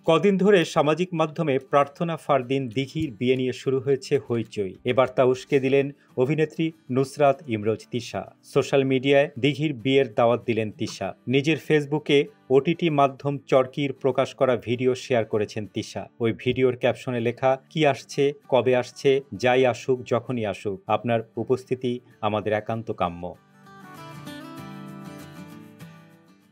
কদিন ধরে সামাজিক মাধ্যমে প্রার্থনা ফারদিন দিঘির বিয়ে নিয়ে শুরু হয়েছে হইচই। এবার তা উস্কে দিলেন অভিনেত্রী নুসরাত ইমরোজ তিশা। সোশ্যাল মিডিয়ায় দিঘির বিয়ের দাওয়াত দিলেন তিশা। নিজের ফেসবুকে ওটিটি মাধ্যম চরকির প্রকাশ করা ভিডিও শেয়ার করেছেন তিশা। ওই ভিডিওর ক্যাপশনে লেখা, কি আসছে, কবে আসছে, যাই আসুক, যখনই আসুক, আপনার উপস্থিতি আমাদের একান্ত কাম্য।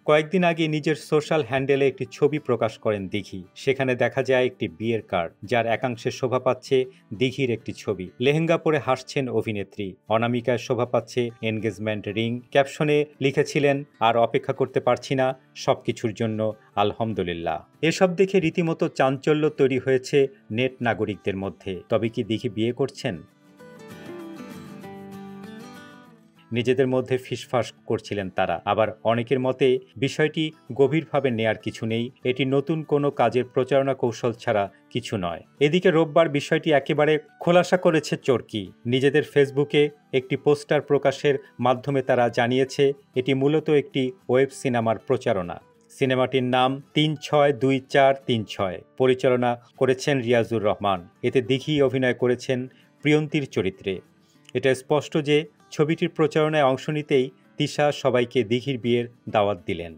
কয়েকদিন আগে নিজের সোশ্যাল হ্যান্ডেলে একটি ছবি প্রকাশ করেন দিঘি। সেখানে দেখা যায় একটি বিয়ের কার্ড, যার একাংশে শোভা পাচ্ছে দিঘির একটি ছবি। লেহেঙ্গা পরে হাসছেন অভিনেত্রী, অনামিকায় শোভা পাচ্ছে এনগেজমেন্ট রিং। ক্যাপশনে লিখেছিলেন, আর অপেক্ষা করতে পারছি না, সবকিছুর জন্য আলহামদুলিল্লাহ। এসব দেখে রীতিমতো চাঞ্চল্য তৈরি হয়েছে নেট নাগরিকদের মধ্যে। তবে কি দিঘি বিয়ে করছেন? নিজেদের মধ্যে ফিসফাস করছিলেন তারা। আবার অনেকের মতে বিষয়টি গভীরভাবে নেয়ার কিছু নেই, এটি নতুন কোনো কাজের প্রচারণা কৌশল ছাড়া কিছু নয়। এদিকে রোববার বিষয়টি একেবারে খোলাসা করেছে চরকি। নিজেদের ফেসবুকে একটি পোস্টার প্রকাশের মাধ্যমে তারা জানিয়েছে, এটি মূলত একটি ওয়েব সিনেমার প্রচারণা। সিনেমাটির নাম ৩৬২৪৩৬, পরিচালনা করেছেন রিয়াজুর রহমান। এতে দিঘি অভিনয় করেছেন প্রিয়ন্তীর চরিত্রে। এটা স্পষ্ট যে ছবিটির প্রচারণায় অংশ নিতেই তিশা সবাইকে দিঘির বিয়ের দাওয়াত দিলেন।